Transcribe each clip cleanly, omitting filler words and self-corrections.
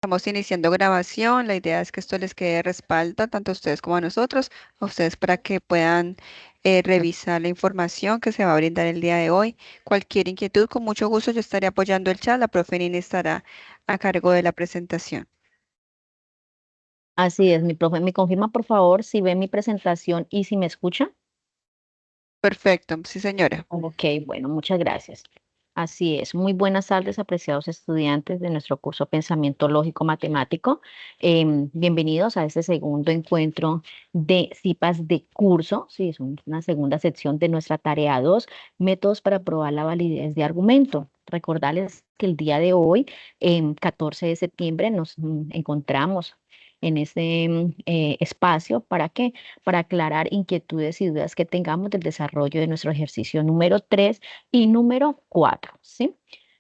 estamos iniciando grabación. La idea es que esto les quede de respaldo tanto a ustedes como a ustedes para que puedan revisar la información que se va a brindar el día de hoy. Cualquier inquietud, con mucho gusto yo estaré apoyando el chat. La profe Nini estará a cargo de la presentación. Así es, mi profe. ¿Me confirma, por favor, si ve mi presentación y si me escucha? Perfecto, sí señora. Ok, bueno, muchas gracias. Así es. Muy buenas tardes, apreciados estudiantes de nuestro curso Pensamiento Lógico Matemático. Bienvenidos a este segundo encuentro de CIPAS de curso. Sí, es una segunda sección de nuestra tarea 2, métodos para probar la validez de argumento. Recordarles que el día de hoy, 14 de septiembre, nos encontramos en este espacio. ¿Para qué? Para aclarar inquietudes y dudas que tengamos del desarrollo de nuestro ejercicio número 3 y número 4, ¿sí?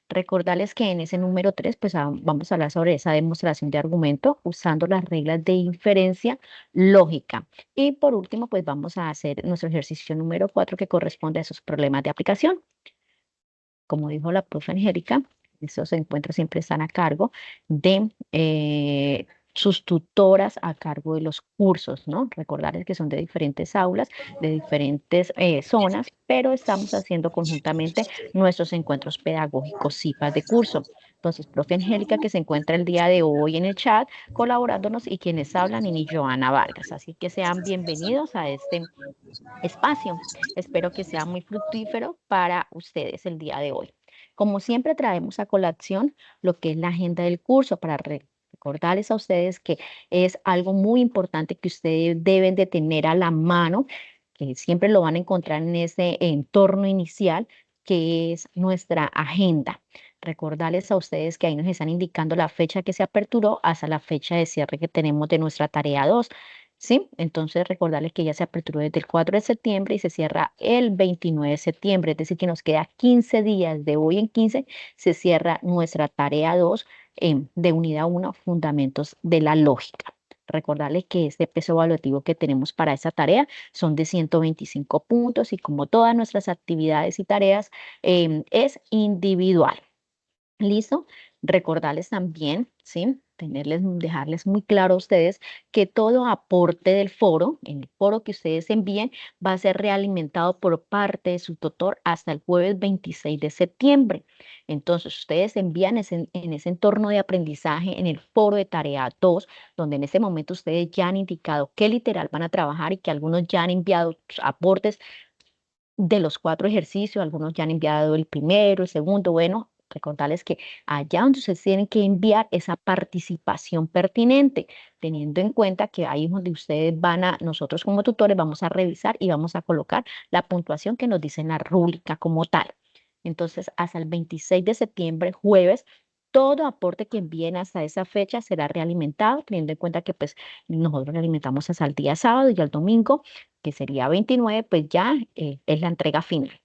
Recordarles que en ese número 3, pues vamos a hablar sobre esa demostración de argumento usando las reglas de inferencia lógica. Y por último, pues vamos a hacer nuestro ejercicio número 4 que corresponde a esos problemas de aplicación. Como dijo la profe Angélica, esos encuentros siempre están a cargo de sus tutoras a cargo de los cursos, ¿no? Recordarles que son de diferentes aulas, de diferentes zonas, pero estamos haciendo conjuntamente nuestros encuentros pedagógicos CIPAS de curso. Entonces, profe Angélica, que se encuentra el día de hoy en el chat colaborándonos y quienes hablan, y Joana Vargas. Así que sean bienvenidos a este espacio. Espero que sea muy fructífero para ustedes el día de hoy. Como siempre, traemos a colación lo que es la agenda del curso para recordarles a ustedes que es algo muy importante que ustedes deben de tener a la mano, que siempre lo van a encontrar en ese entorno inicial, que es nuestra agenda. Recordarles a ustedes que ahí nos están indicando la fecha que se aperturó hasta la fecha de cierre que tenemos de nuestra tarea 2. ¿Sí? Entonces recordarles que ya se aperturó desde el 4 de septiembre y se cierra el 29 de septiembre, es decir, que nos queda 15 días. De hoy en 15 se cierra nuestra tarea 2 de unidad 1, Fundamentos de la Lógica. Recordarles que este peso evaluativo que tenemos para esa tarea son de 125 puntos y como todas nuestras actividades y tareas es individual. ¿Listo? Recordarles también, ¿sí? Dejarles muy claro a ustedes que todo aporte del foro, en el foro que ustedes envíen, va a ser realimentado por parte de su tutor hasta el jueves 26 de septiembre. Entonces, ustedes envían en ese entorno de aprendizaje, en el foro de tarea 2, donde en ese momento ustedes ya han indicado qué literal van a trabajar y que algunos ya han enviado sus aportes de los 4 ejercicios, algunos ya han enviado el primero, el segundo, bueno, recordarles que allá donde ustedes tienen que enviar esa participación pertinente, teniendo en cuenta que ahí es donde ustedes nosotros como tutores vamos a revisar y vamos a colocar la puntuación que nos dice en la rúbrica como tal. Entonces, hasta el 26 de septiembre, jueves, todo aporte que envíen hasta esa fecha será realimentado, teniendo en cuenta que pues nosotros realimentamos hasta el día sábado y al domingo, que sería 29, pues ya es la entrega final.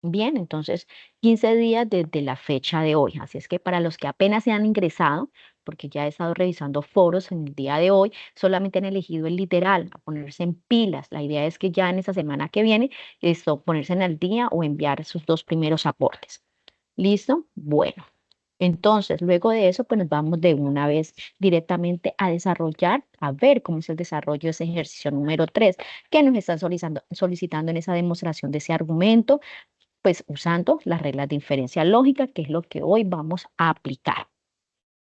Bien, entonces 15 días desde la fecha de hoy. Así es que para los que apenas se han ingresado, porque ya he estado revisando foros en el día de hoy, solamente han elegido el literal, a ponerse en pilas. La idea es que ya en esa semana que viene, esto, ponerse en el día o enviar sus 2 primeros aportes. ¿Listo? Bueno. Entonces, luego de eso, pues nos vamos de una vez directamente a desarrollar, a ver cómo es el desarrollo de ese ejercicio número 3 que nos están solicitando en esa demostración de ese argumento, pues usando las reglas de inferencia lógica, que es lo que hoy vamos a aplicar.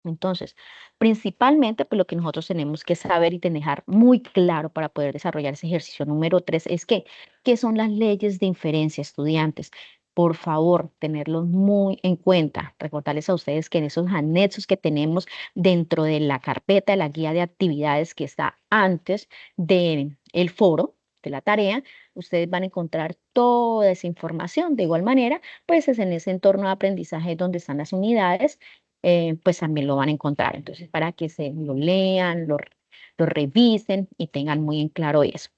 Entonces, principalmente, pues lo que nosotros tenemos que saber y dejar muy claro para poder desarrollar ese ejercicio número 3 es que, ¿qué son las leyes de inferencia, estudiantes? Por favor, tenerlos muy en cuenta. Recordarles a ustedes que en esos anexos que tenemos dentro de la carpeta de la guía de actividades que está antes del foro, de la tarea, ustedes van a encontrar toda esa información. De igual manera, pues es en ese entorno de aprendizaje donde están las unidades, pues también lo van a encontrar. Entonces, para que se lo lean, lo revisen y tengan muy en claro eso.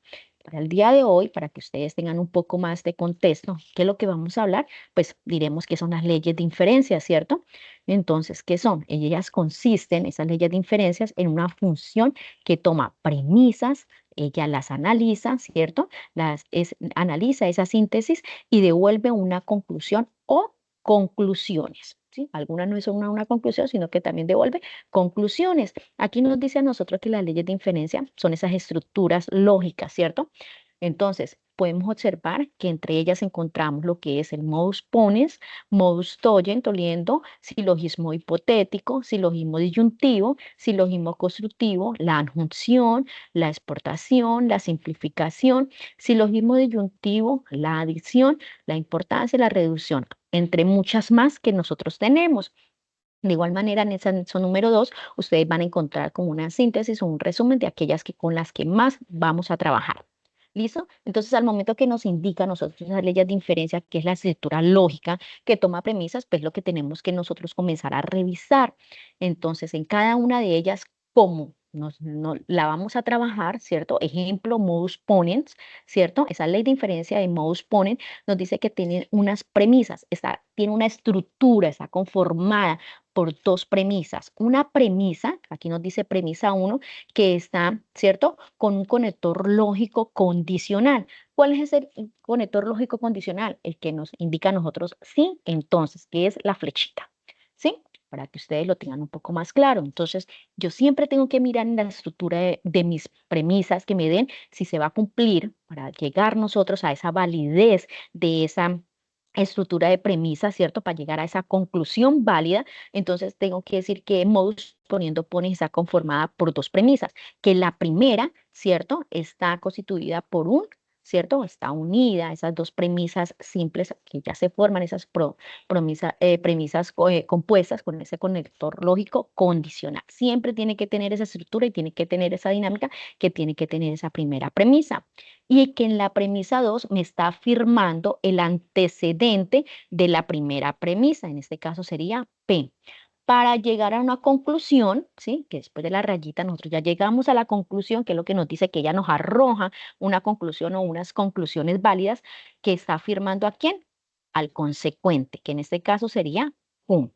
Para el día de hoy, para que ustedes tengan un poco más de contexto, ¿qué es lo que vamos a hablar? Pues diremos que son las leyes de inferencia, ¿cierto? Entonces, ¿qué son? Ellas consisten, esas leyes de inferencias, en una función que toma premisas, ella las analiza, ¿cierto? Analiza esa síntesis y devuelve una conclusión o conclusiones. ¿sí? Algunas no son una conclusión, sino que también devuelve conclusiones. Aquí nos dice a nosotros que las leyes de inferencia son esas estructuras lógicas, ¿cierto? Entonces, podemos observar que entre ellas encontramos lo que es el modus ponens, modus tollens, oliendo, silogismo hipotético, silogismo disyuntivo, silogismo constructivo, la adjunción, la exportación, la simplificación, silogismo disyuntivo, la adición, la importancia y la reducción, entre muchas más que nosotros tenemos. De igual manera, en esa anexo número 2, ustedes van a encontrar como una síntesis o un resumen de aquellas que con las que más vamos a trabajar. ¿Listo? Entonces, al momento que nos indica a nosotros esas leyes de inferencia, que es la escritura lógica que toma premisas, pues lo que tenemos que nosotros comenzar a revisar. Entonces, en cada una de ellas, ¿cómo la vamos a trabajar? ¿Cierto? Ejemplo, modus ponens, ¿cierto? Esa ley de inferencia de modus ponens nos dice que tiene unas premisas, tiene una estructura, está conformada por dos premisas. Una premisa, aquí nos dice premisa uno, que está, ¿cierto? Con un conector lógico condicional. ¿Cuál es ese conector lógico condicional? El que nos indica a nosotros sí, entonces, que es la flechita, ¿sí? Para que ustedes lo tengan un poco más claro. Entonces, yo siempre tengo que mirar en la estructura de mis premisas que me den si se va a cumplir para llegar nosotros a esa validez de esa estructura de premisas, ¿cierto? Para llegar a esa conclusión válida, entonces tengo que decir que modus poniendo pones está conformada por dos premisas, que la primera, ¿cierto? Está constituida por un, ¿cierto? Está unida, esas dos premisas simples que ya se forman, esas premisas compuestas con ese conector lógico condicional. Siempre tiene que tener esa estructura y tiene que tener esa dinámica que tiene que tener esa primera premisa y que en la premisa 2 me está afirmando el antecedente de la primera premisa, en este caso sería P. Para llegar a una conclusión, ¿sí? Que después de la rayita nosotros ya llegamos a la conclusión, que es lo que nos dice que ella nos arroja una conclusión o unas conclusiones válidas que está afirmando a quién, al consecuente, que en este caso sería Q.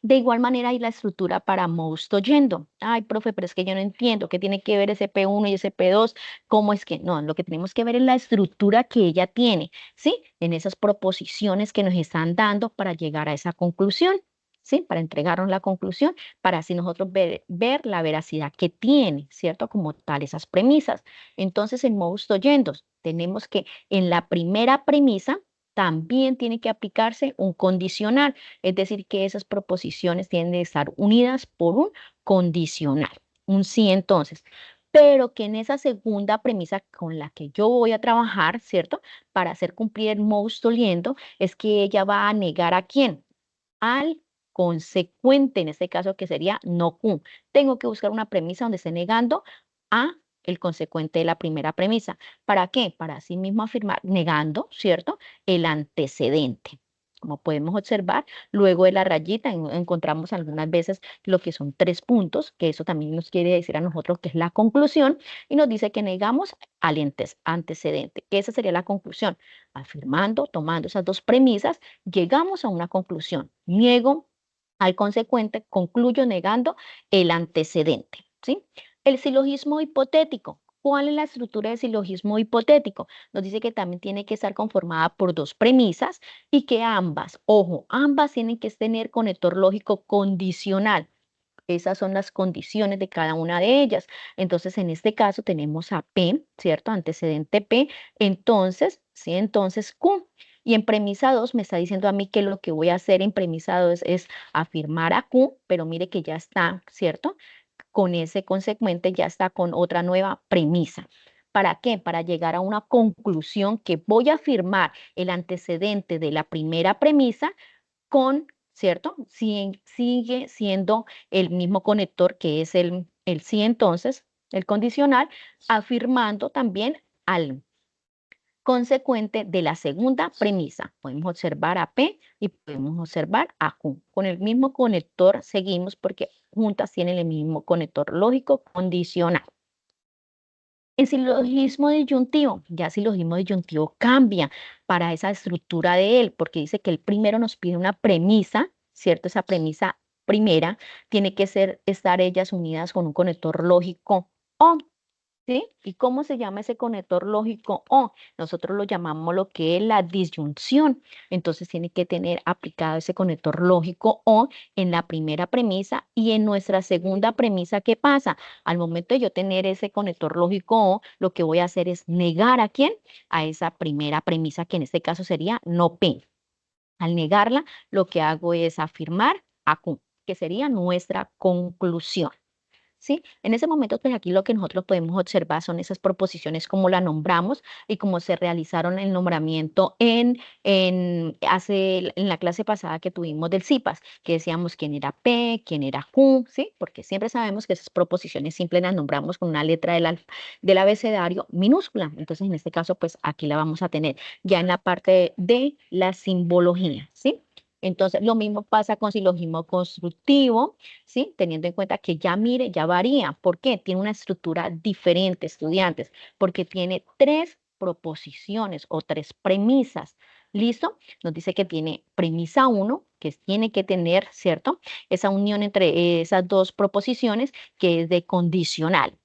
De igual manera hay la estructura para modus tollendo. Ay, profe, pero es que yo no entiendo qué tiene que ver ese P1 y ese P2. ¿Cómo es que? No, lo que tenemos que ver es la estructura que ella tiene, ¿sí? En esas proposiciones que nos están dando para llegar a esa conclusión, ¿sí? Para entregarnos la conclusión, para así nosotros ver la veracidad que tiene, ¿cierto? Como tal, esas premisas. Entonces, en modus tollendo, tenemos que en la primera premisa también tiene que aplicarse un condicional. Es decir, que esas proposiciones tienen que estar unidas por un condicional, un sí entonces. Pero que en esa segunda premisa con la que yo voy a trabajar, ¿cierto? Para hacer cumplir el modus tollendo, es que ella va a negar a quién, al consecuente, en este caso que sería no cum. Tengo que buscar una premisa donde esté negando a el consecuente de la primera premisa. ¿Para qué? Para así mismo afirmar, negando, ¿cierto? El antecedente. Como podemos observar, luego de la rayita encontramos algunas veces lo que son tres puntos, que eso también nos quiere decir a nosotros que es la conclusión, y nos dice que negamos al antecedente, que esa sería la conclusión. Afirmando, tomando esas dos premisas, llegamos a una conclusión. Niego al consecuente, concluyo negando el antecedente, ¿sí? El silogismo hipotético. ¿Cuál es la estructura del silogismo hipotético? Nos dice que también tiene que estar conformada por dos premisas y que ambas, ojo, ambas tienen que tener conector lógico condicional. Esas son las condiciones de cada una de ellas. Entonces, en este caso tenemos a P, ¿cierto? Antecedente P. Entonces, sí, entonces Q. Y en premisa 2 me está diciendo a mí que lo que voy a hacer en premisa 2 es afirmar a Q, pero mire que ya está, ¿cierto? Con ese consecuente ya está con otra nueva premisa. ¿Para qué? Para llegar a una conclusión que voy a afirmar el antecedente de la primera premisa con, ¿cierto? Sigue siendo el mismo conector que es el sí entonces, el condicional, afirmando también al consecuente de la segunda premisa. Podemos observar a P y podemos observar a Q. Con el mismo conector seguimos porque juntas tienen el mismo conector lógico condicional. El silogismo disyuntivo, ya silogismo disyuntivo cambia para esa estructura de él, porque dice que el primero nos pide una premisa, ¿cierto? Esa premisa primera tiene que estar ellas unidas con un conector lógico O. ¿Sí? ¿Y cómo se llama ese conector lógico O? Nosotros lo llamamos lo que es la disyunción. Entonces tiene que tener aplicado ese conector lógico O en la primera premisa y en nuestra segunda premisa, ¿qué pasa? Al momento de yo tener ese conector lógico O, lo que voy a hacer es negar a quién? A esa primera premisa, que en este caso sería no P. Al negarla, lo que hago es afirmar a Q, que sería nuestra conclusión. ¿Sí? En ese momento, pues aquí lo que nosotros podemos observar son esas proposiciones como la nombramos y cómo se realizaron el nombramiento en la clase pasada que tuvimos del CIPAS, que decíamos quién era P, quién era Q, ¿sí? Porque siempre sabemos que esas proposiciones simples las nombramos con una letra del abecedario minúscula. Entonces, en este caso, pues aquí la vamos a tener ya en la parte de la simbología, ¿sí? Entonces, lo mismo pasa con silogismo constructivo, ¿sí? Teniendo en cuenta que ya mire, ya varía. ¿Por qué? Tiene una estructura diferente, estudiantes, porque tiene tres proposiciones o tres premisas. ¿Listo? Nos dice que tiene premisa uno, que tiene que tener, ¿cierto? Esa unión entre esas dos proposiciones, que es de condicional,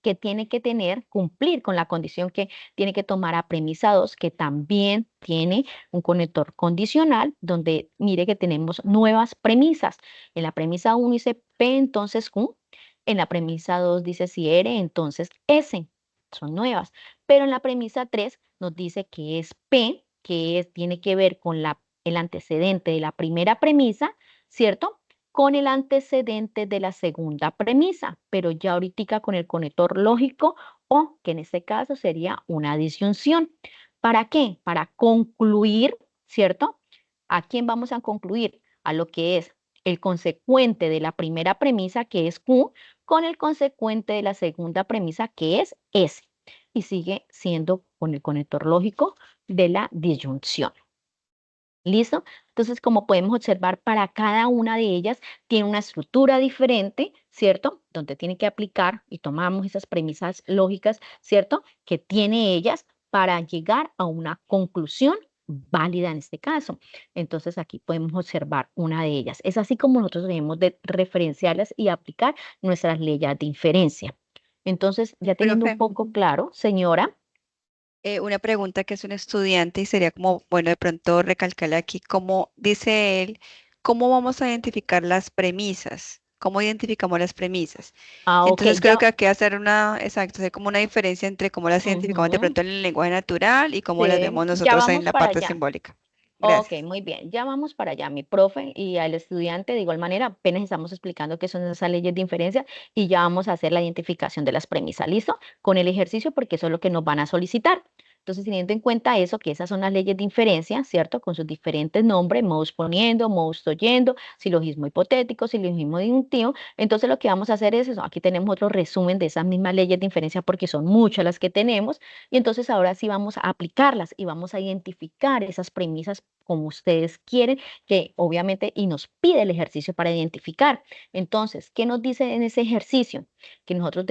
que tiene que tener, cumplir con la condición que tiene que tomar a premisa 2, que también tiene un conector condicional, donde mire que tenemos nuevas premisas. En la premisa 1 dice P, entonces Q. En la premisa 2 dice si R, entonces S. Son nuevas. Pero en la premisa 3 nos dice que es P, tiene que ver con el antecedente de la primera premisa, ¿cierto? Con el antecedente de la segunda premisa, pero ya ahorita con el conector lógico o que en este caso sería una disyunción. ¿Para qué? Para concluir, ¿cierto? ¿A quién vamos a concluir? A lo que es el consecuente de la primera premisa, que es Q, con el consecuente de la segunda premisa, que es S. Y sigue siendo con el conector lógico de la disyunción. ¿Listo? Entonces, como podemos observar, para cada una de ellas tiene una estructura diferente, ¿cierto? Donde tiene que aplicar y tomamos esas premisas lógicas, ¿cierto? Que tiene ellas para llegar a una conclusión válida en este caso. Entonces, aquí podemos observar una de ellas. Es así como nosotros debemos de referenciarlas y aplicar nuestras leyes de inferencia. Entonces, ya teniendo un Profe, poco claro, señora. una pregunta que es un estudiante y sería como, bueno, de pronto recalcarle aquí, cómo dice él, ¿cómo vamos a identificar las premisas? ¿Cómo identificamos las premisas? Ok, Entonces creo ya. que hay que hacer una, exacto, hacer como una diferencia entre cómo las identificamos de Ujú. pronto en el lenguaje natural y cómo las Sí, vemos ya nosotros en vamos la para parte allá. simbólica. Ok, Gracias. muy bien. Ya vamos para allá. Mi profe y al estudiante, de igual manera, apenas estamos explicando qué son esas leyes de inferencia y ya vamos a hacer la identificación de las premisas. ¿Listo? Con el ejercicio, porque eso es lo que nos van a solicitar. Entonces, teniendo en cuenta eso, que esas son las leyes de inferencia, ¿cierto? Con sus diferentes nombres, modus poniendo, modus toyendo, silogismo hipotético, silogismo disyuntivo. Entonces, lo que vamos a hacer es eso. Aquí tenemos otro resumen de esas mismas leyes de inferencia porque son muchas las que tenemos. Y entonces ahora sí vamos a aplicarlas y vamos a identificar esas premisas como ustedes quieren, que obviamente y nos pide el ejercicio para identificar. Entonces, ¿qué nos dice en ese ejercicio? Que nosotros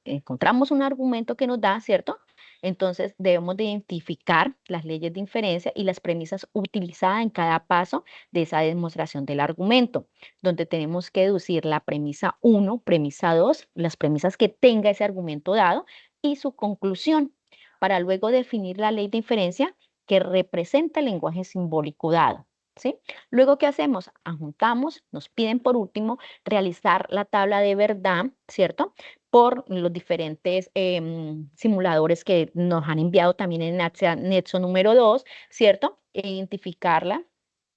encontramos un argumento que nos da, ¿cierto? Entonces, debemos de identificar las leyes de inferencia y las premisas utilizadas en cada paso de esa demostración del argumento, donde tenemos que deducir la premisa 1, premisa 2, las premisas que tenga ese argumento dado y su conclusión, para luego definir la ley de inferencia que representa el lenguaje simbólico dado. ¿Sí? Luego, ¿qué hacemos? Adjuntamos, nos piden por último realizar la tabla de verdad, ¿cierto? Por los diferentes simuladores que nos han enviado también en Nexo número 2, ¿cierto? E identificarla,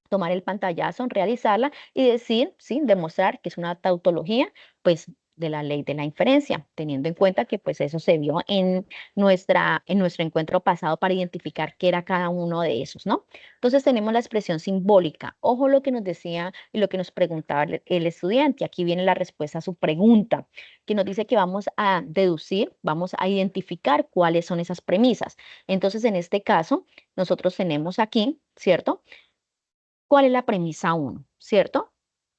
tomar el pantallazo, realizarla y decir, sí, demostrar que es una tautología, pues de la ley de la inferencia, teniendo en cuenta que pues eso se vio en nuestro encuentro pasado para identificar qué era cada uno de esos, ¿no? Entonces tenemos la expresión simbólica. Ojo lo que nos decía y lo que nos preguntaba el estudiante. Aquí viene la respuesta a su pregunta, que nos dice que vamos a deducir, vamos a identificar cuáles son esas premisas. Entonces, en este caso, nosotros tenemos aquí, ¿cierto? ¿Cuál es la premisa uno? ¿Cierto?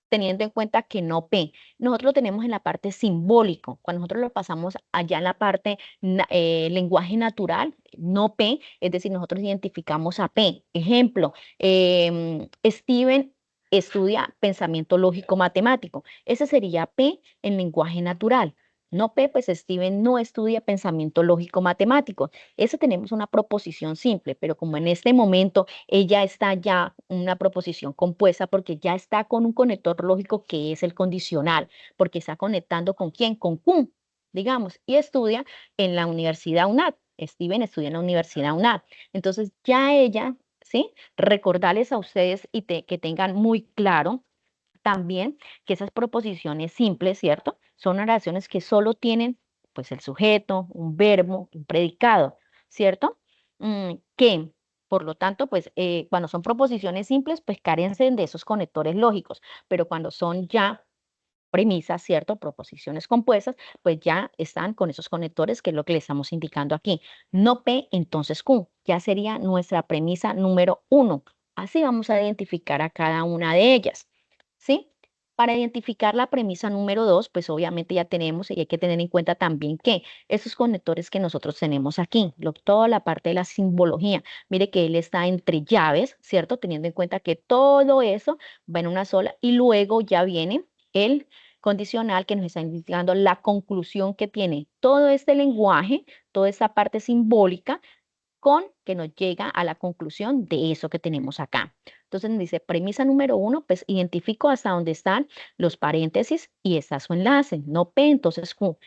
Teniendo en cuenta que no P. Nosotros lo tenemos en la parte simbólico. Cuando nosotros lo pasamos allá en la parte lenguaje natural, no P, es decir, nosotros identificamos a P. Ejemplo, Steven estudia pensamiento lógico matemático. Ese sería P en lenguaje natural. No P, pues Steven no estudia pensamiento lógico matemático. Eso tenemos una proposición simple, pero como en este momento ella está ya una proposición compuesta porque ya está con un conector lógico que es el condicional, porque está conectando con quién, con Q, digamos, y estudia en la Universidad UNAD. Steven estudia en la Universidad UNAD. Entonces ya ella, ¿sí? Recordarles a ustedes y que tengan muy claro también que esas proposiciones simples, ¿cierto? Son oraciones que solo tienen pues el sujeto, un verbo, un predicado, ¿cierto? Que por lo tanto, pues cuando son proposiciones simples, pues carecen de esos conectores lógicos, pero cuando son ya premisas, ¿cierto? Proposiciones compuestas, pues ya están con esos conectores, que es lo que le estamos indicando aquí. No P, entonces Q, ya sería nuestra premisa número uno. Así vamos a identificar a cada una de ellas, ¿sí? Para identificar la premisa número dos, pues obviamente ya tenemos y hay que tener en cuenta también que esos conectores que nosotros tenemos aquí, toda la parte de la simbología, mire que él está entre llaves, ¿cierto? Teniendo en cuenta que todo eso va en una sola y luego ya viene el condicional que nos está indicando la conclusión que tiene todo este lenguaje, toda esta parte simbólica, con que nos llega a la conclusión de eso que tenemos acá. Entonces nos dice, premisa número uno, pues identifico hasta dónde están los paréntesis y está su enlace, no P, entonces Q.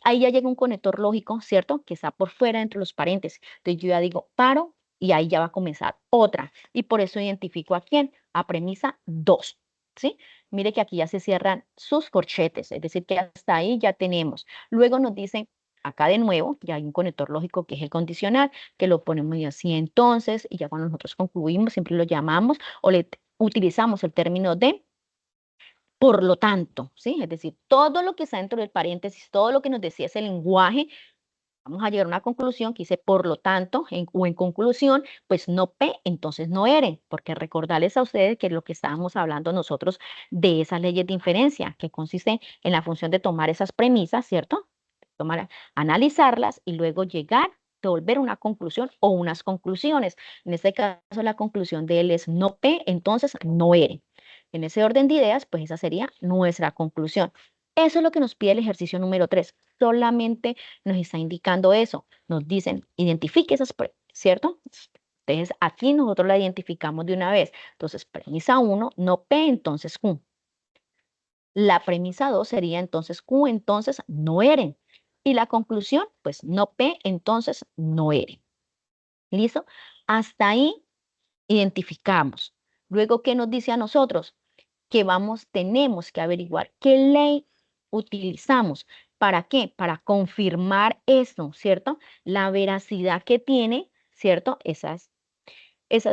Ahí ya llega un conector lógico, ¿cierto? Que está por fuera entre los paréntesis. Entonces yo ya digo, paro y ahí ya va a comenzar otra. Y por eso identifico a quién, a premisa 2, ¿sí? Mire que aquí ya se cierran sus corchetes, es decir, que hasta ahí ya tenemos. Luego nos dicen, acá de nuevo, ya hay un conector lógico que es el condicional, que lo ponemos así entonces, y ya cuando nosotros concluimos, siempre lo llamamos o le utilizamos el término de por lo tanto, ¿sí? Es decir, todo lo que está dentro del paréntesis, todo lo que nos decía ese lenguaje, vamos a llegar a una conclusión que dice por lo tanto, o en conclusión, pues no P, entonces no R, porque recordarles a ustedes que es lo que estábamos hablando nosotros de esas leyes de inferencia, que consiste en la función de tomar esas premisas, ¿cierto? Tomar, analizarlas y luego llegar, devolver una conclusión o unas conclusiones. En este caso, la conclusión de él es no P, entonces no R. En ese orden de ideas, pues esa sería nuestra conclusión. Eso es lo que nos pide el ejercicio número 3. Solamente nos está indicando eso. Nos dicen, identifique esas, ¿cierto? Entonces, aquí nosotros la identificamos de una vez. Entonces, premisa uno, no P, entonces Q. La premisa 2 sería entonces Q, entonces no eren. Y la conclusión, pues no P, entonces no eren. ¿Listo? Hasta ahí identificamos. Luego, ¿qué nos dice a nosotros? Que tenemos que averiguar qué ley utilizamos. ¿Para qué? Para confirmar esto, ¿cierto? La veracidad que tiene, ¿cierto? Esas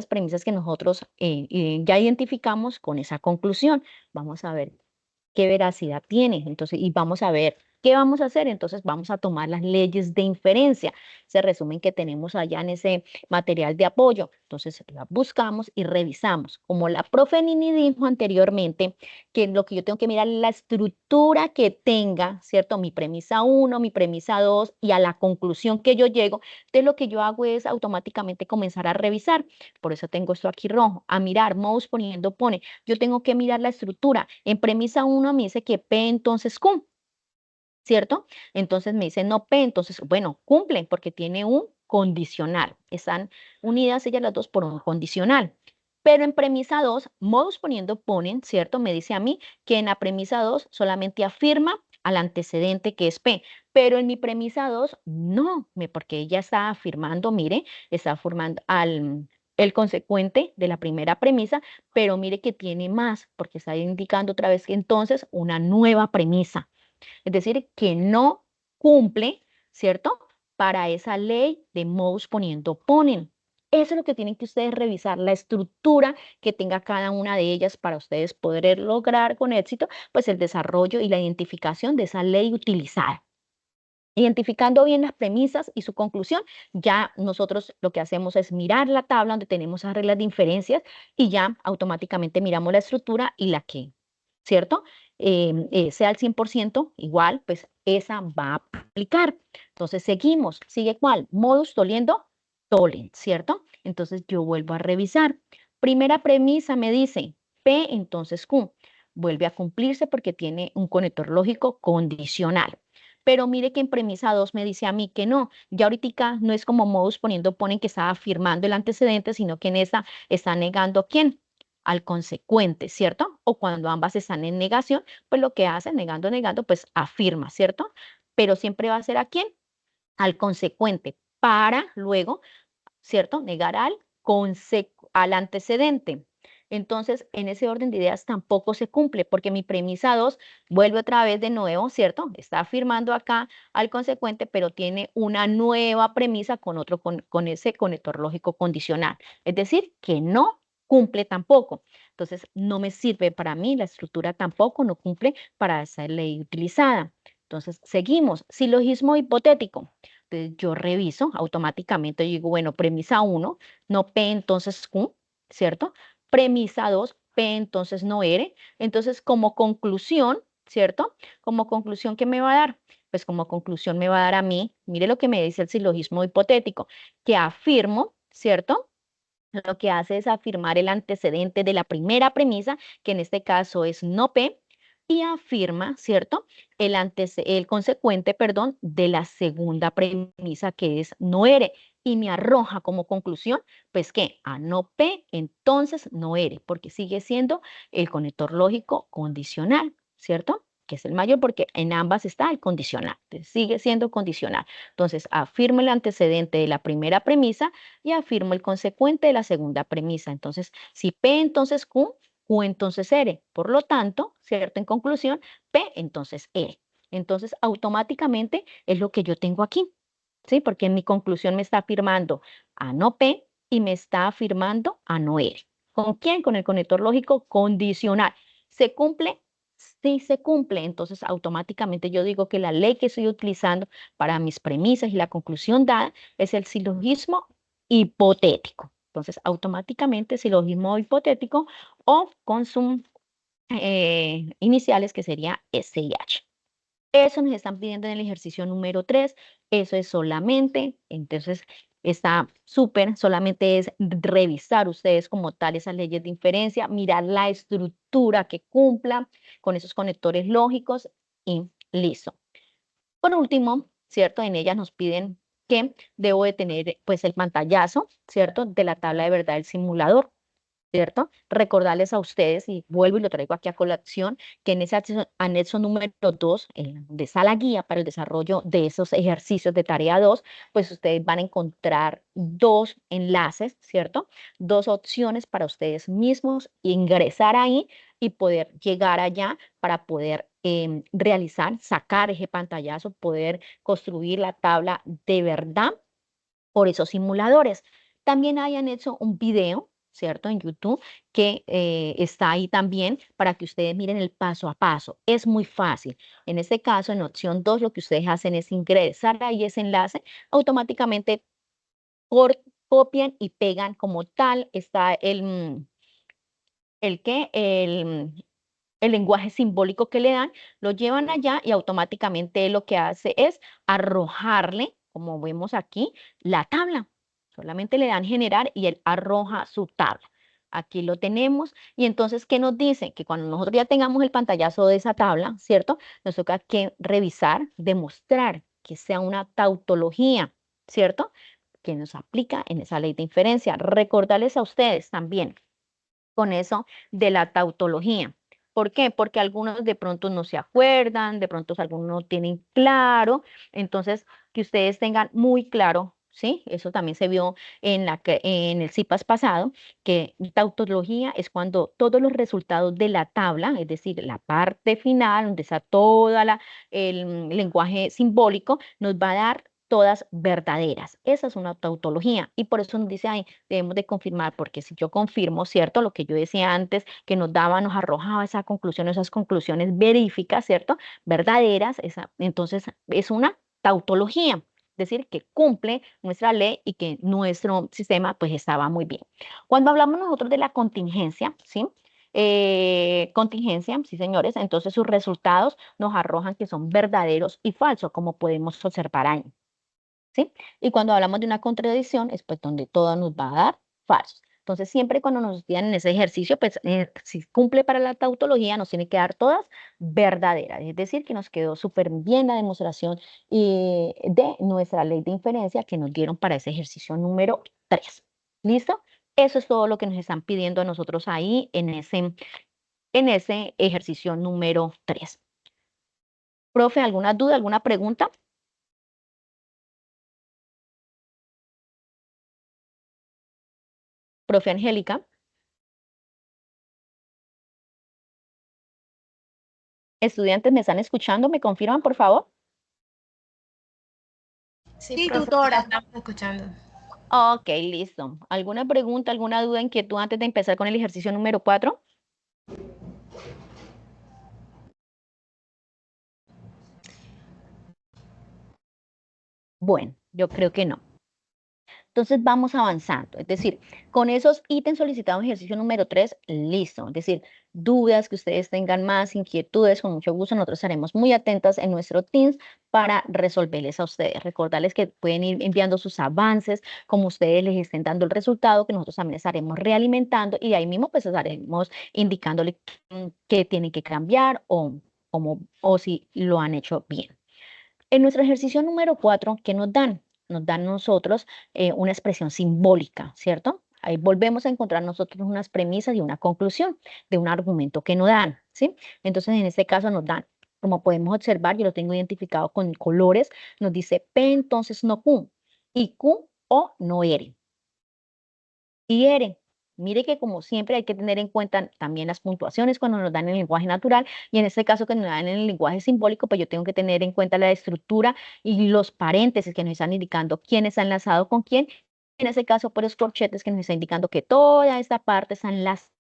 premisas que nosotros ya identificamos con esa conclusión. Vamos a ver qué veracidad tiene. Entonces, y vamos a ver qué vamos a hacer. Entonces, vamos a tomar las leyes de inferencia. Se resumen que tenemos allá en ese material de apoyo. Entonces, la buscamos y revisamos. Como la profe Nini dijo anteriormente, que lo que yo tengo que mirar es la estructura que tenga, ¿cierto? Mi premisa uno, mi premisa 2 y a la conclusión que yo llego. Entonces, lo que yo hago es automáticamente comenzar a revisar. Por eso tengo esto aquí rojo. A mirar, mouse poniendo, pone. Yo tengo que mirar la estructura. En premisa 1 me dice que P entonces Q, ¿cierto? Entonces me dice no P, entonces, bueno, cumplen porque tiene un condicional. Están unidas ellas las dos por un condicional. Pero en premisa 2, modus poniendo ponen, ¿cierto? Me dice a mí que en la premisa 2 solamente afirma al antecedente que es P, pero en mi premisa 2 no, porque ella está afirmando, mire, está formando al el consecuente de la primera premisa, pero mire que tiene más, porque está indicando otra vez que entonces una nueva premisa. Es decir, que no cumple, ¿cierto? Para esa ley de modus poniendo ponen. Eso es lo que tienen que ustedes revisar, la estructura que tenga cada una de ellas para ustedes poder lograr con éxito, pues el desarrollo y la identificación de esa ley utilizada. Identificando bien las premisas y su conclusión, ya nosotros lo que hacemos es mirar la tabla donde tenemos las reglas de inferencias y ya automáticamente miramos la estructura y la que, ¿cierto? Sea al 100% igual, pues esa va a aplicar. Entonces seguimos, sigue cuál, modus toliendo, tolen, ¿cierto? Entonces yo vuelvo a revisar. Primera premisa me dice P, entonces Q. Vuelve a cumplirse porque tiene un conector lógico condicional. pero mire que en premisa 2 me dice a mí que no. Ya ahorita no es como modus ponen que está afirmando el antecedente, sino que en esa está negando a quién, al consecuente, ¿cierto? O cuando ambas están en negación, pues lo que hace, negando, negando, pues afirma, ¿cierto? Pero siempre va a ser a quién, al consecuente, para luego, ¿cierto? Negar al antecedente. Entonces, en ese orden de ideas tampoco se cumple, porque mi premisa 2 vuelve otra vez de nuevo, ¿cierto? Está afirmando acá al consecuente, pero tiene una nueva premisa con ese conector lógico condicional. Es decir, que no cumple tampoco. Entonces, no me sirve para mí, la estructura tampoco no cumple para esa ley utilizada. Entonces, seguimos. Silogismo hipotético. Entonces, yo reviso automáticamente, yo digo, bueno, premisa 1, no P, entonces Q, ¿cierto? Premisa 2, P, entonces no R. Entonces, como conclusión, ¿cierto? Como conclusión, ¿qué me va a dar? Pues como conclusión me va a dar a mí, mire lo que me dice el silogismo hipotético, que afirmo, ¿cierto? Lo que hace es afirmar el antecedente de la primera premisa, que en este caso es no P, y afirma, ¿cierto? El consecuente, perdón, de la segunda premisa, que es no R, y me arroja como conclusión, pues que a no P, entonces no R, porque sigue siendo el conector lógico condicional, ¿cierto? Que es el mayor porque en ambas está el condicional, entonces sigue siendo condicional. Entonces, afirmo el antecedente de la primera premisa y afirmo el consecuente de la segunda premisa. Entonces, si P entonces Q, Q entonces R. Por lo tanto, ¿cierto? En conclusión, P entonces R. Entonces, automáticamente es lo que yo tengo aquí, ¿sí? Porque en mi conclusión me está afirmando a no P y me está afirmando a no R. ¿Con quién? Con el conector lógico condicional. ¿Se cumple? Sí se cumple. Entonces, automáticamente yo digo que la ley que estoy utilizando para mis premisas y la conclusión dada es el silogismo hipotético. Entonces, automáticamente silogismo hipotético o con sus iniciales que sería SIH. Eso nos están pidiendo en el ejercicio número 3. Eso es solamente, entonces está súper, solamente es revisar ustedes como tal esas leyes de inferencia, mirar la estructura que cumpla con esos conectores lógicos y listo. Por último, ¿cierto? En ellas nos piden que debo de tener pues el pantallazo, ¿cierto? De la tabla de verdad del simulador. ¿Cierto? Recordarles a ustedes, y vuelvo y lo traigo aquí a colación, que en ese anexo número 2, donde está la guía para el desarrollo de esos ejercicios de tarea 2, pues ustedes van a encontrar dos enlaces, ¿cierto? Dos opciones para ustedes mismos ingresar ahí y poder llegar allá para poder realizar, sacar ese pantallazo, poder construir la tabla de verdad por esos simuladores. También hayan hecho un video, ¿cierto? En YouTube, que está ahí también para que ustedes miren el paso a paso. Es muy fácil. En este caso, en opción 2, lo que ustedes hacen es ingresar ahí ese enlace, automáticamente copian y pegan como tal. Está el que, el lenguaje simbólico que le dan, lo llevan allá y automáticamente lo que hace es arrojarle, como vemos aquí, la tabla. Solamente le dan generar y él arroja su tabla. Aquí lo tenemos. Y entonces, ¿qué nos dice? Que cuando nosotros ya tengamos el pantallazo de esa tabla, ¿cierto? Nos toca que revisar, demostrar que sea una tautología, ¿cierto? Que nos aplica en esa ley de inferencia. Recordarles a ustedes también con eso de la tautología. ¿Por qué? Porque algunos de pronto no se acuerdan, de pronto algunos no tienen claro, entonces que ustedes tengan muy claro, ¿sí? Eso también se vio en el CIPAS pasado, que tautología es cuando todos los resultados de la tabla, es decir, la parte final, donde está toda el lenguaje simbólico, nos va a dar todas verdaderas. Esa es una tautología y por eso nos dice ahí, debemos de confirmar, porque si yo confirmo, ¿cierto? Lo que yo decía antes, que nos daba, nos arrojaba esa conclusión, esas conclusiones veríficas, ¿cierto? Verdaderas, entonces es una tautología. Es decir, que cumple nuestra ley y que nuestro sistema pues estaba muy bien. Cuando hablamos nosotros de la contingencia, ¿sí? Contingencia, sí señores, entonces sus resultados nos arrojan que son verdaderos y falsos, como podemos observar ahí. ¿Sí? Y cuando hablamos de una contradicción es pues donde todo nos va a dar falsos. Entonces, siempre cuando nos pidan en ese ejercicio, pues si cumple para la tautología, nos tiene que dar todas verdaderas. Es decir, que nos quedó súper bien la demostración de nuestra ley de inferencia que nos dieron para ese ejercicio número 3. ¿Listo? Eso es todo lo que nos están pidiendo a nosotros ahí en ese ejercicio número 3. Profe, ¿alguna duda, alguna pregunta? Profe Angélica. Estudiantes, ¿me están escuchando? ¿Me confirman, por favor? Sí, profe, la estamos escuchando. Ok, listo. ¿Alguna pregunta, alguna duda, inquietud antes de empezar con el ejercicio número 4? Bueno, yo creo que no. Entonces vamos avanzando, es decir, con esos ítems solicitados en ejercicio número 3, listo. Es decir, dudas que ustedes tengan más, inquietudes, con mucho gusto nosotros estaremos muy atentas en nuestro Teams para resolverles a ustedes. Recordarles que pueden ir enviando sus avances, como ustedes les estén dando el resultado, que nosotros también estaremos realimentando y ahí mismo pues estaremos indicándole qué tienen que cambiar o si lo han hecho bien. En nuestro ejercicio número 4, ¿qué nos dan? Nos dan nosotros una expresión simbólica, ¿cierto? Ahí volvemos a encontrar nosotros unas premisas y una conclusión de un argumento que nos dan, ¿sí? Entonces, en este caso nos dan, como podemos observar, yo lo tengo identificado con colores, nos dice P, entonces no Q, y Q o no R. Y R. Mire que como siempre hay que tener en cuenta también las puntuaciones cuando nos dan el lenguaje natural y en este caso que nos dan en el lenguaje simbólico, pues yo tengo que tener en cuenta la estructura y los paréntesis que nos están indicando quién está enlazado con quién. En ese caso, por los corchetes que nos está indicando que toda esta parte está enlazada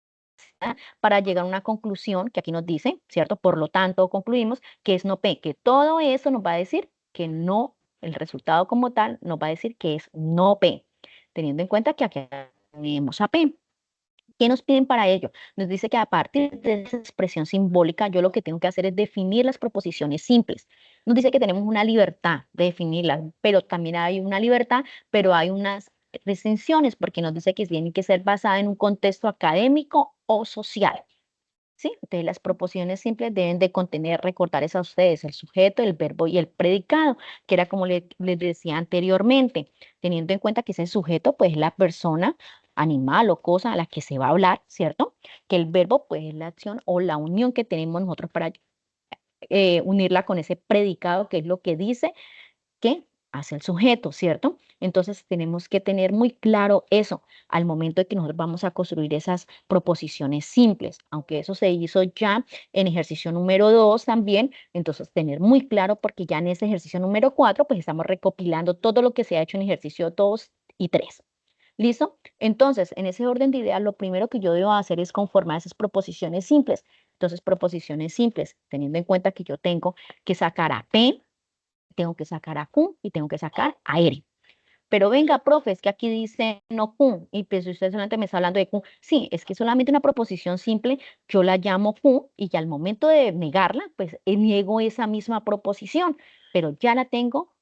para llegar a una conclusión que aquí nos dice, ¿cierto? Por lo tanto, concluimos que es no P, que todo eso nos va a decir que no, el resultado como tal nos va a decir que es no P, teniendo en cuenta que aquí tenemos a P. ¿Qué nos piden para ello? Nos dice que a partir de esa expresión simbólica, yo lo que tengo que hacer es definir las proposiciones simples. Nos dice que tenemos una libertad de definirlas, pero también hay una libertad, pero hay unas restricciones, porque nos dice que tienen que ser basadas en un contexto académico o social. ¿Sí? Entonces, las proposiciones simples deben de contener, recordarles a ustedes, el sujeto, el verbo y el predicado, que era como les decía anteriormente, teniendo en cuenta que ese sujeto, pues, es la persona, animal o cosa a la que se va a hablar, ¿cierto? Que el verbo, pues, es la acción o la unión que tenemos nosotros para unirla con ese predicado, que es lo que dice que hace el sujeto, ¿cierto? Entonces tenemos que tener muy claro eso al momento de que nosotros vamos a construir esas proposiciones simples, aunque eso se hizo ya en ejercicio número 2 también, entonces tener muy claro porque ya en ese ejercicio número 4 pues estamos recopilando todo lo que se ha hecho en ejercicio 2 y 3. ¿Listo? Entonces, en ese orden de ideas, lo primero que yo debo hacer es conformar esas proposiciones simples. Entonces, proposiciones simples, teniendo en cuenta que yo tengo que sacar a P, tengo que sacar a Q y tengo que sacar a R. Pero venga, profe, es que aquí dice no Q y pues usted solamente me está hablando de Q. Sí, es que solamente una proposición simple, yo la llamo Q y ya al momento de negarla, pues niego esa misma proposición, pero ya la tengo,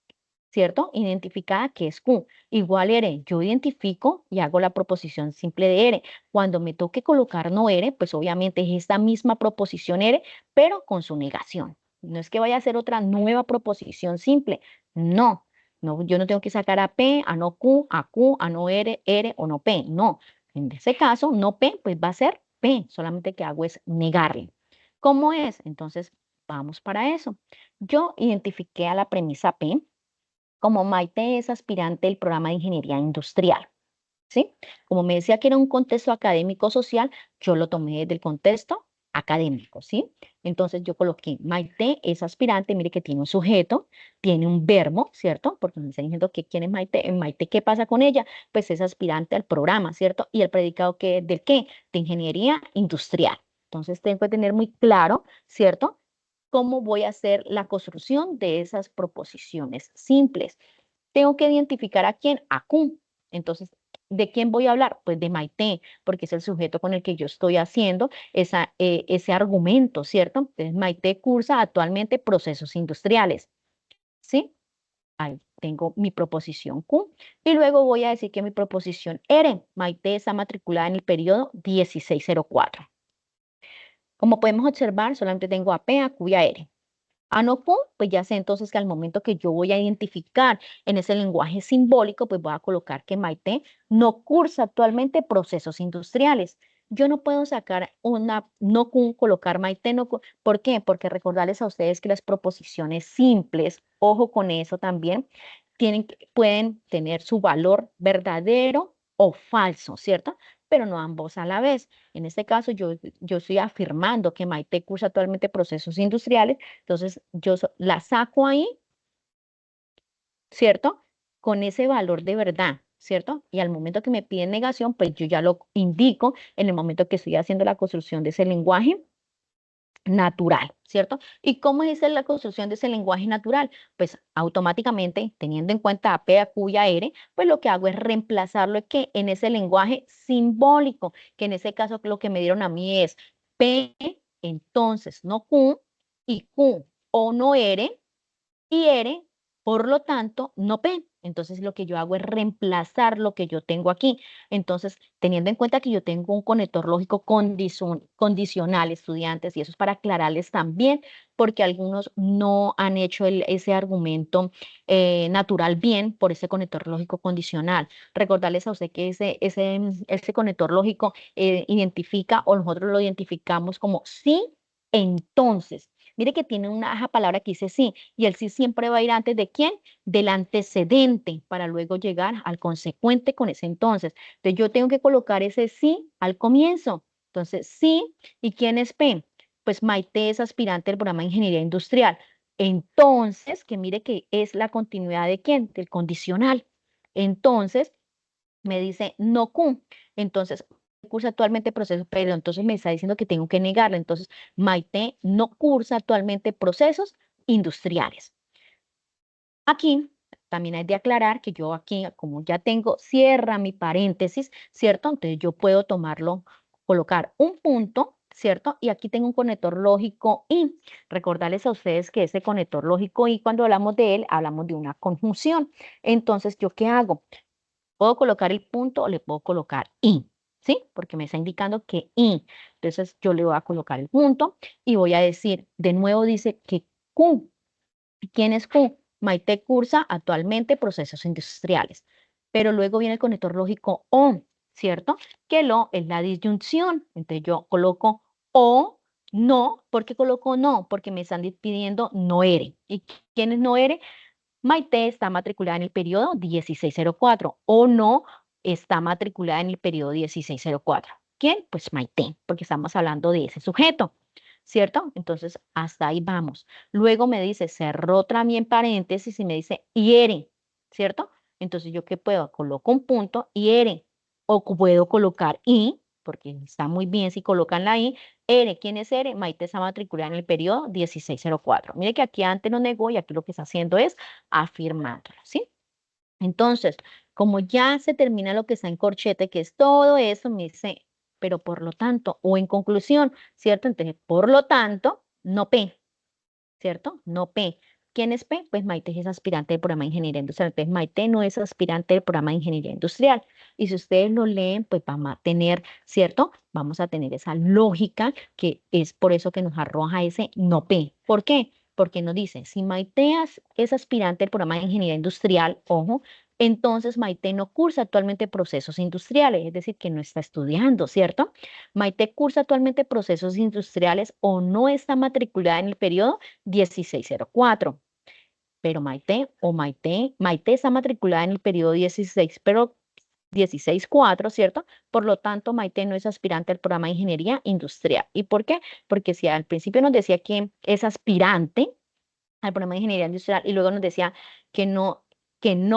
¿cierto? Identificada que es Q. Igual R, yo identifico y hago la proposición simple de R. Cuando me toque colocar no R, pues obviamente es esta misma proposición R, pero con su negación. No es que vaya a hacer otra nueva proposición simple. No, no, yo no tengo que sacar a P, a no Q, a no R, R o no P. No, en ese caso, no P, pues va a ser P. Solamente que hago es negarle. ¿Cómo es? Entonces, vamos para eso. Yo identifiqué a la premisa P como Maite es aspirante del programa de ingeniería industrial, ¿sí? Como me decía que era un contexto académico social, yo lo tomé desde el contexto académico, ¿sí? Entonces yo coloqué Maite es aspirante, mire que tiene un sujeto, tiene un verbo, ¿cierto? Porque me está diciendo que quién es Maite, Maite, ¿qué pasa con ella? Pues es aspirante al programa, ¿cierto? Y el predicado que ¿del qué? De ingeniería industrial. Entonces tengo que tener muy claro, ¿cierto? Cómo voy a hacer la construcción de esas proposiciones simples. Tengo que identificar a quién, a Q. Entonces, ¿de quién voy a hablar? Pues de Maite, porque es el sujeto con el que yo estoy haciendo ese argumento, ¿cierto? Entonces, Maite cursa actualmente procesos industriales, ¿sí? Ahí tengo mi proposición Q. Y luego voy a decir que mi proposición R, Maite está matriculada en el periodo 1604. Como podemos observar, solamente tengo a P, a Q y a R. A no Q, pues ya sé entonces que al momento que yo voy a identificar en ese lenguaje simbólico, pues voy a colocar que Maite no cursa actualmente procesos industriales. Yo no puedo sacar una no Q, colocar Maite no Q. ¿Por qué? Porque recordarles a ustedes que las proposiciones simples, ojo con eso también, pueden tener su valor verdadero o falso, ¿cierto? Pero no ambos a la vez. En este caso, yo estoy afirmando que Maite cursa actualmente procesos industriales, entonces la saco ahí, ¿cierto? Con ese valor de verdad, ¿cierto? Y al momento que me piden negación, pues yo ya lo indico en el momento que estoy haciendo la construcción de ese lenguaje natural, ¿cierto? ¿Y cómo es la construcción de ese lenguaje natural? Pues automáticamente, teniendo en cuenta a P, a Q y a R, pues lo que hago es reemplazarlo que en ese lenguaje simbólico, que en ese caso lo que me dieron a mí es P, entonces no Q, y Q o no R, y R, por lo tanto, no P. Entonces, lo que yo hago es reemplazar lo que yo tengo aquí. Entonces, teniendo en cuenta que yo tengo un conector lógico condicional, estudiantes, y eso es para aclararles también, porque algunos no han hecho ese argumento natural bien por ese conector lógico condicional. Recordarles a usted que ese conector lógico identifica, o nosotros lo identificamos como sí, entonces. Mire que tiene una palabra que dice sí, y el sí siempre va a ir antes de quién, del antecedente, para luego llegar al consecuente con ese entonces. Entonces yo tengo que colocar ese sí al comienzo. Entonces sí, ¿y quién es P? Pues Maite es aspirante del programa de Ingeniería Industrial. Entonces, que mire que es la continuidad de quién, del condicional. Entonces, me dice no Q. Entonces, cursa actualmente procesos, pero entonces me está diciendo que tengo que negarle. Entonces, Maite no cursa actualmente procesos industriales. Aquí también hay de aclarar que yo aquí, como ya tengo, cierra mi paréntesis, ¿cierto? Entonces yo puedo tomarlo, colocar un punto, ¿cierto? Y aquí tengo un conector lógico y recordarles a ustedes que ese conector lógico y cuando hablamos de él, hablamos de una conjunción. Entonces, ¿yo qué hago? Puedo colocar el punto o le puedo colocar y, ¿sí? Porque me está indicando que y. Entonces yo le voy a colocar el punto y voy a decir, de nuevo dice que Q. ¿Quién es Q? Maite cursa actualmente procesos industriales. Pero luego viene el conector lógico O, ¿cierto? Que lo es la disyunción. Entonces yo coloco O, no. ¿Por qué coloco no? Porque me están pidiendo no ere. ¿Y quién es no ere? Maite está matriculada en el periodo 1604 o no está matriculada en el periodo 1604. ¿Quién? Pues Maite, porque estamos hablando de ese sujeto, ¿cierto? Entonces, hasta ahí vamos. Luego me dice, cerró también paréntesis y me dice, hiere, ¿cierto? Entonces, ¿yo qué puedo? Coloco un punto, hiere, o puedo colocar y, porque está muy bien si colocan la i, R, ¿quién es R? Maite está matriculada en el periodo 1604. Mire que aquí antes no negó y aquí lo que está haciendo es afirmándolo, ¿sí? Entonces, como ya se termina lo que está en corchete, que es todo eso, me dice, pero por lo tanto, o en conclusión, ¿cierto? Entonces, por lo tanto, no P, ¿cierto? No P. ¿Quién es P? Pues Maite es aspirante del programa de Ingeniería Industrial. Entonces, Maite no es aspirante del programa de Ingeniería Industrial. Y si ustedes lo leen, pues vamos a tener, ¿cierto? Vamos a tener esa lógica que es por eso que nos arroja ese no P. ¿Por qué? Porque nos dice, si Maite es aspirante del programa de Ingeniería Industrial, ojo, entonces Maite no cursa actualmente procesos industriales, es decir, que no está estudiando, ¿cierto? Maite cursa actualmente procesos industriales o no está matriculada en el periodo 1604. Pero Maite está matriculada en el periodo 16, pero 16.4, ¿cierto? Por lo tanto, Maite no es aspirante al programa de ingeniería industrial. ¿Y por qué? Porque si al principio nos decía que es aspirante al programa de ingeniería industrial y luego nos decía que no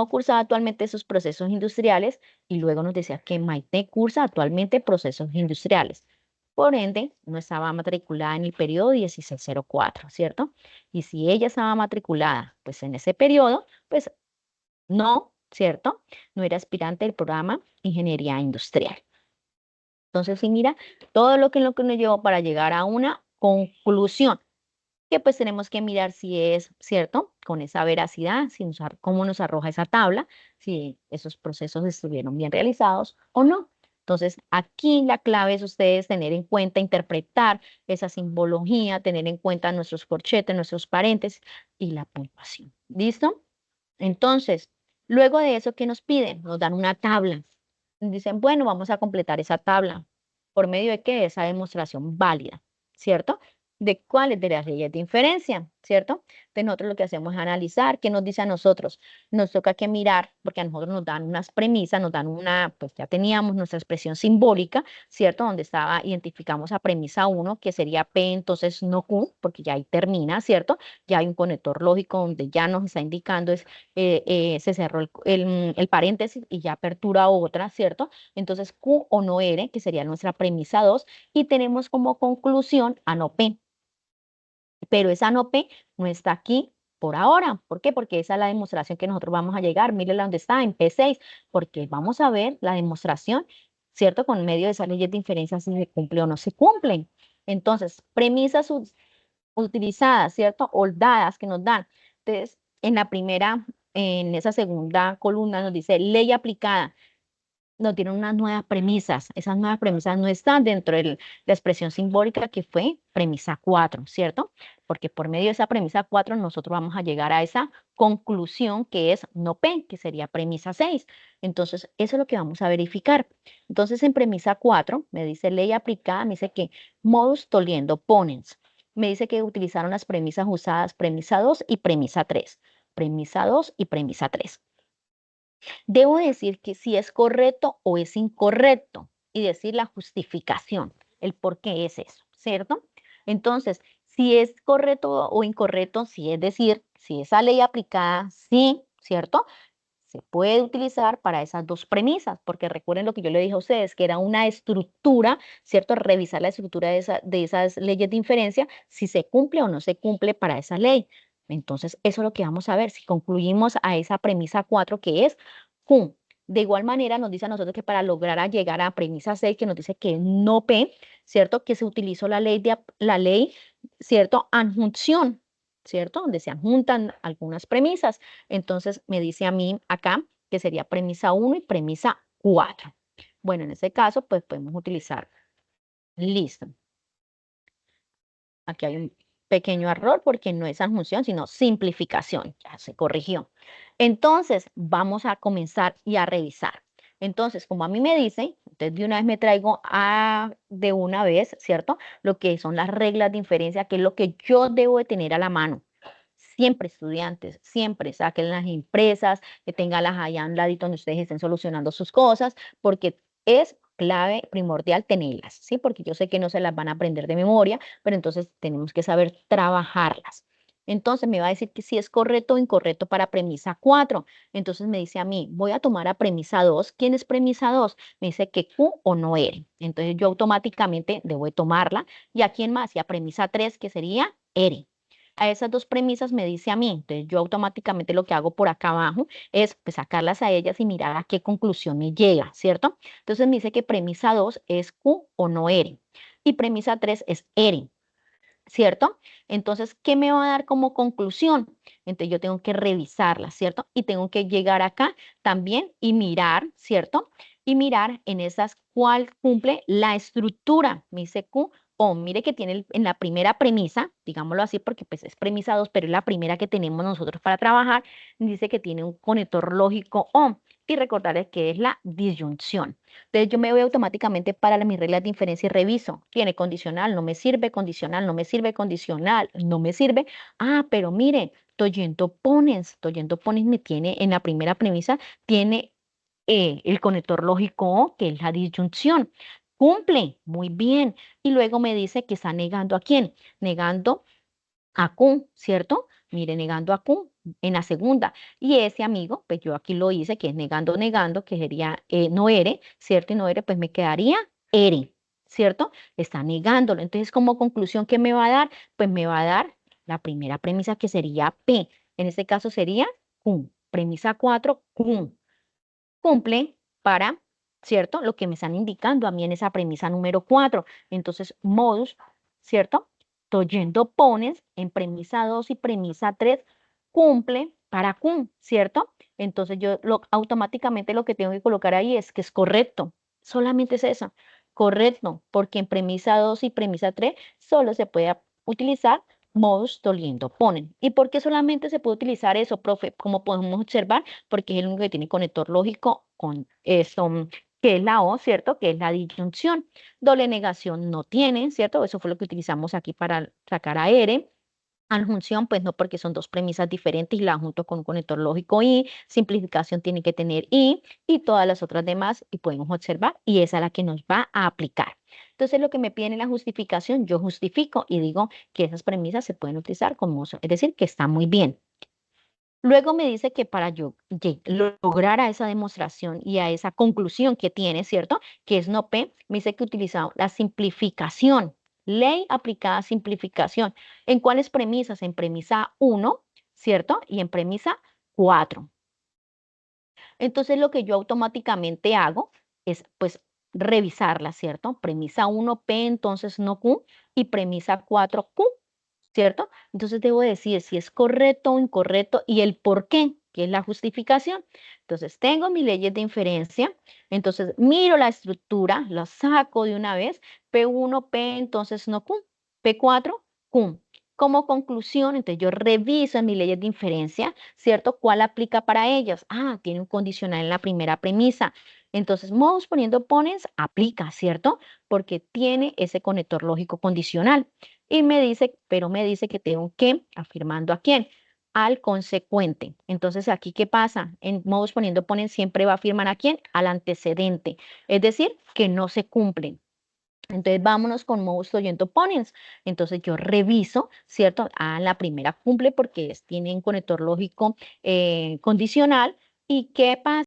cursaba actualmente esos procesos industriales y luego nos decía que Maite cursa actualmente procesos industriales. Por ende, no estaba matriculada en el periodo 1604, ¿cierto? Y si ella estaba matriculada, pues en ese periodo, pues no, ¿cierto? No era aspirante del programa Ingeniería Industrial. Entonces, sí, mira, todo lo que nos llevó para llegar a una conclusión. que pues tenemos que mirar si es cierto, con esa veracidad, si cómo nos arroja esa tabla, si esos procesos estuvieron bien realizados o no. Entonces, aquí la clave es ustedes tener en cuenta, interpretar esa simbología, tener en cuenta nuestros corchetes, nuestros paréntesis y la puntuación. ¿Listo? Entonces, luego de eso, ¿qué nos piden? Nos dan una tabla. Dicen, bueno, vamos a completar esa tabla. ¿Por medio de qué? Esa demostración válida, ¿cierto? ¿De cuáles? De las leyes de inferencia, ¿cierto? Entonces nosotros lo que hacemos es analizar qué nos dice a nosotros. Nos toca que mirar, porque a nosotros nos dan unas premisas, nos dan una, pues ya teníamos nuestra expresión simbólica, ¿cierto? Donde estaba, identificamos a premisa 1, que sería P, entonces no Q, porque ya ahí termina, ¿cierto? Ya hay un conector lógico donde ya nos está indicando, se cerró el paréntesis y ya apertura otra, ¿cierto? Entonces Q o no R, que sería nuestra premisa 2, y tenemos como conclusión a no P. Pero esa no P no está aquí por ahora. ¿Por qué? Porque esa es la demostración que nosotros vamos a llegar. Mírenla dónde está, en P6, porque vamos a ver la demostración, ¿cierto? Con medio de esas leyes de inferencia si se cumple o no se cumplen. Entonces, premisas utilizadas, ¿cierto? O dadas que nos dan. Entonces, en la primera, en esa segunda columna nos dice ley aplicada. Nos dieron unas nuevas premisas. Esas nuevas premisas no están dentro de la expresión simbólica que fue premisa 4, ¿cierto? Porque por medio de esa premisa 4 nosotros vamos a llegar a esa conclusión que es no P, que sería premisa 6. Entonces, eso es lo que vamos a verificar. Entonces, en premisa 4 me dice ley aplicada, me dice que modus toliendo ponens. Me dice que utilizaron las premisas usadas premisa 2 y premisa 3. Premisa 2 y premisa 3. Debo decir que si es correcto o es incorrecto y decir la justificación, el por qué es eso, ¿cierto? Entonces, si es correcto o incorrecto, si es decir, si esa ley aplicada, sí, ¿cierto? Se puede utilizar para esas dos premisas, porque recuerden lo que yo le dije a ustedes, que era una estructura, ¿cierto? Revisar la estructura de esas leyes de inferencia, si se cumple o no se cumple para esa ley. Entonces, eso es lo que vamos a ver, si concluimos a esa premisa 4 que es Q. De igual manera, nos dice a nosotros que para lograr llegar a premisa 6, que nos dice que no P, ¿cierto? Que se utilizó la ley, ¿cierto? Adjunción, ¿cierto? Donde se adjuntan algunas premisas. Entonces, me dice a mí acá que sería premisa 1 y premisa 4. Bueno, en ese caso, pues podemos utilizar. Listo. Aquí hay un pequeño error porque no es adjunción, sino simplificación. Ya se corrigió. Entonces, vamos a comenzar y a revisar. Entonces, como a mí me dicen, entonces de una vez me traigo de una vez, ¿cierto? Lo que son las reglas de inferencia, que es lo que yo debo de tener a la mano. Siempre estudiantes, siempre saquen las impresas, que tenganlas allá a un ladito donde ustedes estén solucionando sus cosas, porque es clave, primordial tenerlas, ¿sí? Porque yo sé que no se las van a aprender de memoria, pero entonces tenemos que saber trabajarlas. Entonces me va a decir que si es correcto o incorrecto para premisa 4. Entonces me dice a mí, voy a tomar a premisa 2. ¿Quién es premisa 2? Me dice que Q o no R. Entonces yo automáticamente debo de tomarla. ¿Y a quién más? Y a premisa 3, que sería R. A esas dos premisas me dice a mí, entonces yo automáticamente lo que hago por acá abajo es pues, sacarlas a ellas y mirar a qué conclusión me llega, ¿cierto? Entonces me dice que premisa 2 es Q o no R y premisa 3 es R, ¿cierto? Entonces, ¿qué me va a dar como conclusión? Entonces yo tengo que revisarla, ¿cierto? Y tengo que llegar acá también y mirar, ¿cierto? Y mirar en esas cuál cumple la estructura. Me dice Q o mire que tiene en la primera premisa, digámoslo así, porque pues es premisa 2, pero es la primera que tenemos nosotros para trabajar, dice que tiene un conector lógico O. Y recordarles que es la disyunción. Entonces yo me voy automáticamente para mis reglas de inferencia y reviso. Tiene condicional, no me sirve, condicional, no me sirve, condicional, no me sirve. Ah, pero mire, Toyento Ponens me tiene en la primera premisa, tiene el conector lógico O, que es la disyunción. Cumple, muy bien. Y luego me dice que está negando a quién, negando a Q, ¿cierto? Mire, negando a Q en la segunda. Y ese amigo, pues yo aquí lo hice, que es negando, negando, que sería no R, ¿cierto? Y no R, pues me quedaría R, ¿cierto? Está negándolo. Entonces, como conclusión, ¿qué me va a dar? Pues me va a dar la primera premisa que sería P. En este caso sería Q. Premisa 4, Q. Cumple para, ¿cierto? Lo que me están indicando a mí en esa premisa número 4. Entonces, modus, ¿cierto? toyendo ponens en premisa 2 y premisa 3 cumple para cum, ¿cierto? Entonces yo automáticamente lo que tengo que colocar ahí es que es correcto. Solamente es eso, correcto, porque en premisa 2 y premisa 3 solo se puede utilizar modus toliendo ponen. ¿Y por qué solamente se puede utilizar eso, profe? Como podemos observar, porque es el único que tiene conector lógico con eso, que es la O, ¿cierto? Que es la disyunción. Doble negación no tiene, ¿cierto? Eso fue lo que utilizamos aquí para sacar a R. Adjunción, pues no, porque son dos premisas diferentes y la junto con un conector lógico y. Simplificación tiene que tener y todas las otras demás, y podemos observar, y esa es la que nos va a aplicar. Entonces, lo que me piden en la justificación, yo justifico y digo que esas premisas se pueden utilizar como, es decir, que está muy bien. Luego me dice que para yo lograr a esa demostración y a esa conclusión que tiene, ¿cierto? Que es no P, me dice que he utilizado la simplificación, ley aplicada a simplificación. ¿En cuáles premisas? En premisa 1, ¿cierto? Y en premisa 4. Entonces lo que yo automáticamente hago es pues revisarla, ¿cierto? Premisa 1 P, entonces no Q, y premisa 4 Q, ¿cierto? Entonces debo decir si es correcto o incorrecto y el por qué, que es la justificación. Entonces tengo mis leyes de inferencia, entonces miro la estructura, la saco de una vez, P1, P, entonces no Q, P4, Q. Como conclusión, entonces yo reviso en mis leyes de inferencia, ¿cierto? ¿Cuál aplica para ellas? Ah, tiene un condicional en la primera premisa. Entonces, modus poniendo ponens aplica, ¿cierto? Porque tiene ese conector lógico condicional. Y me dice, pero me dice que tengo que, afirmando a quién, al consecuente. Entonces, aquí, ¿qué pasa? En modus poniendo ponen siempre va a afirmar a quién, al antecedente. Es decir, que no se cumplen. Entonces, vámonos con modus oyendo ponens. Entonces, yo reviso, ¿cierto? Ah, la primera cumple porque tiene un conector lógico condicional. ¿Y qué pasa?